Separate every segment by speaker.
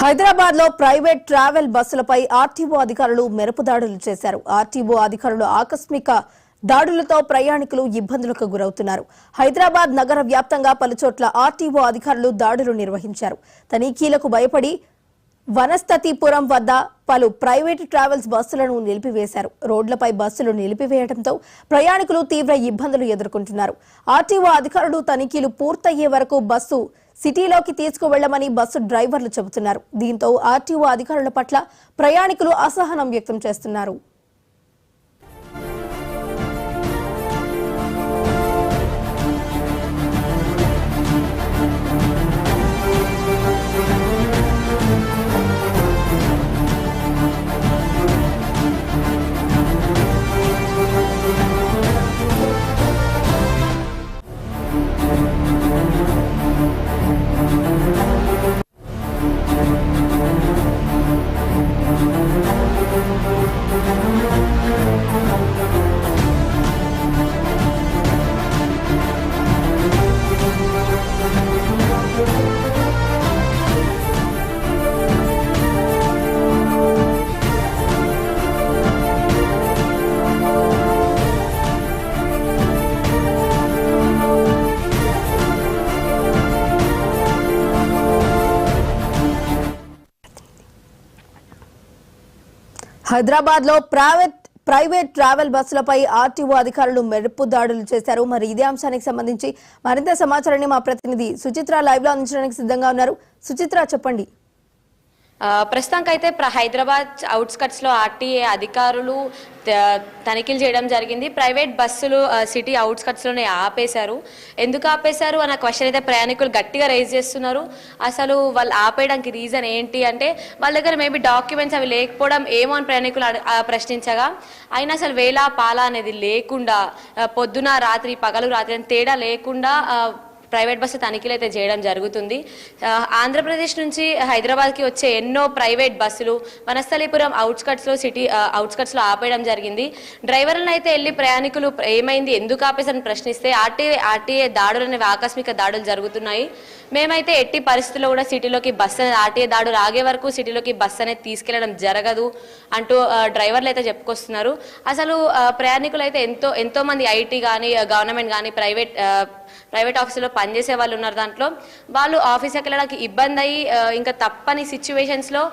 Speaker 1: హైదరాబాద్ లో private travel బస్సులపై RTO అధికారులు మెరుపు దాడులు చేశారు. ఆర్టీఓ అధికారులు ఆకస్మిక దాడులతో ప్రయాణికులు ఇబ్బందులకు గురవుతున్నారు. హైదరాబాద్ నగర వ్యాప్తంగా పలుచోట్ల ఆర్టీఓ అధికారులు దాడులు నిర్వహించారు. తనిఖీలకు భయపడి వనస్థతిపురం వద్ద పలు ప్రైవేటు ట్రావెల్స్ బస్సులను నిలిపివేశారు. రోడ్లపై బస్సులు నిలిపివేయడంతో ప్రయాణికులు తీవ్ర ఇబ్బందులు ఎదుర్కొంటున్నారు. ఆర్టీఓ అధికారులు తనిఖీలు పూర్తయ్యే వరకు బస్సు సిటీలోకి తీసుకువెళ్లమని బస్సు డ్రైవర్లు చెబుతున్నారు. దీంతో ఆర్టీఓ అధికారుల పట్ల ప్రయాణికులు అసహనం వ్యక్తం చేస్తున్నారు. హైదరాబాద్ లో ప్రైవేట్ ట్రావెల్ బస్సులపై ఆర్టీఓ అధికారులు మెరుపు దాడులు చేశారు. మరి ఇదే అంశానికి సంబంధించి మరింత సమాచారాన్ని మా ప్రతినిధి సుచిత్ర లైవ్ లో అందించడానికి సిద్ధంగా ఉన్నారు. సుచిత్ర, చెప్పండి.
Speaker 2: ప్రస్తుతానికైతే హైదరాబాద్ అవుట్స్కట్స్ లో ఆర్టీఏ అధికారులు తనిఖీలు చేయడం జరిగింది. ప్రైవేట్ బస్సులు సిటీ అవుట్స్కట్స్ లోనే ఆపేశారు. ఎందుకు ఆపేశారు అన్న క్వశ్చన్ అయితే ప్రయాణికులు గట్టిగా రైజ్ చేస్తున్నారు. అసలు వాళ్ళు ఆపేయడానికి రీజన్ ఏంటి అంటే వాళ్ళ దగ్గర మేబీ డాక్యుమెంట్స్ అవి లేకపోవడం ఏమో అని ప్రయాణికులు ప్రశ్నించగా, అయినా అసలు వేళ పాల అనేది లేకుండా పొద్దున రాత్రి పగలు రాత్రి అని తేడా లేకుండా ప్రైవేట్ బస్సు తనిఖీలు అయితే చేయడం జరుగుతుంది. ఆంధ్రప్రదేశ్ నుంచి హైదరాబాద్కి వచ్చే ఎన్నో ప్రైవేట్ బస్సులు వనస్థలిపురం సిటీ అవుట్స్కట్స్లో ఆపేయడం జరిగింది. డ్రైవర్లను అయితే వెళ్ళి ప్రయాణికులు ఏమైంది, ఎందుకు ఆపేసని ప్రశ్నిస్తే ఆర్టీఏ దాడులు అనేవి ఆకస్మిక దాడులు జరుగుతున్నాయి, మేమైతే ఎట్టి పరిస్థితుల్లో కూడా సిటీలోకి బస్సు అనేది ఆర్టీఏ దాడులు ఆగే వరకు సిటీలోకి బస్సు అనేది తీసుకెళ్లడం జరగదు అంటూ డ్రైవర్లు అయితే చెప్పుకొస్తున్నారు. అసలు ప్రయాణికులు అయితే ఎంతో మంది ఐటీ కానీ గవర్నమెంట్ కానీ ప్రైవేట్ ఆఫీసులో పనిచేసే వాళ్ళు ఉన్నారు. దాంట్లో వాళ్ళు ఆఫీస్కి వెళ్ళడానికి ఇబ్బంది అయ్యి ఇంకా తప్పని సిచ్యువేషన్స్లో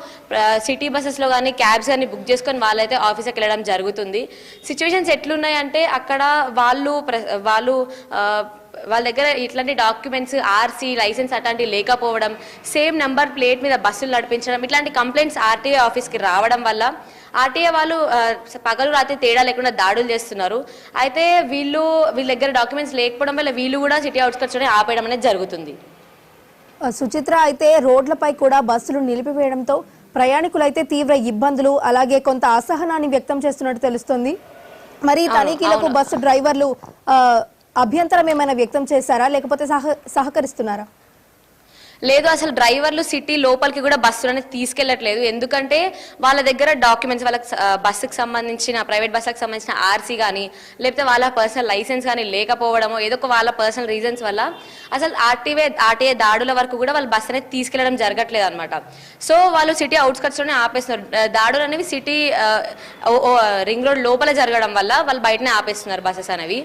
Speaker 2: సిటీ బస్సెస్లో కానీ క్యాబ్స్ కానీ బుక్ చేసుకొని వాళ్ళైతే ఆఫీస్కి వెళ్ళడం జరుగుతుంది. సిచ్యువేషన్స్ ఎట్లున్నాయంటే అక్కడ వాళ్ళ దగ్గర ఇట్లాంటి డాక్యుమెంట్స్ ఆర్సీ లైసెన్స్ అట్లాంటివి లేకపోవడం, సేమ్ నెంబర్ ప్లేట్ మీద బస్సులు నడిపించడం, ఇట్లాంటి కంప్లైంట్స్ ఆర్టీఏ ఆఫీస్కి రావడం వల్ల ఆర్టీఏ వాళ్ళు పగలు రాత్రి తేడా లేకుండా దాడులు చేస్తున్నారు. అయితే వీళ్ళ దగ్గర డాక్యుమెంట్స్ లేకపోవడం వల్ల వీళ్ళు కూడా సిటీ అవుట్స్కట్స్లోనే ఆపేయడం అనేది జరుగుతుంది.
Speaker 1: సుచిత్ర, అయితే రోడ్లపై కూడా బస్సులు నిలిపివేయడంతో ప్రయాణికులు అయితే తీవ్ర ఇబ్బందులు అలాగే కొంత అసహనాన్ని వ్యక్తం చేస్తున్నట్టు తెలుస్తుంది. మరి తనిఖీలకు బస్సు డ్రైవర్లు అభ్యంతరం ఏమైనా వ్యక్తం చేశారా, లేకపోతే సహకరిస్తున్నారా?
Speaker 2: లేదు, అసలు డ్రైవర్లు సిటీ లోపలికి కూడా బస్సులని తీసుకెళ్లట్లేదు. ఎందుకంటే వాళ్ళ దగ్గర డాక్యుమెంట్స్ వాళ్ళకి బస్సుకు సంబంధించిన ప్రైవేట్ బస్సులకు సంబంధించిన ఆర్సీ కానీ లేకపోతే వాళ్ళ పర్సనల్ లైసెన్స్ కానీ లేకపోవడమో ఏదో ఒక వాళ్ళ పర్సనల్ రీజన్స్ వల్ల అసలు ఆర్టీఏ దాడుల వరకు కూడా వాళ్ళు బస్సు అనేది తీసుకెళ్లడం జరగట్లేదు అనమాట. సో వాళ్ళు సిటీ అవుట్స్కట్స్లోనే ఆపేస్తున్నారు. దాడులు అనేవి సిటీ రింగ్ రోడ్ లోపల జరగడం వల్ల వాళ్ళు బయటనే ఆపేస్తున్నారు బస్సెస్ అనేవి.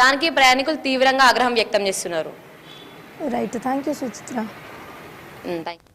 Speaker 2: దానికి ప్రయాణికులు తీవ్రంగా ఆగ్రహం వ్యక్తం చేస్తున్నారు.
Speaker 1: Right, thank you Suchitra.
Speaker 2: Thank you.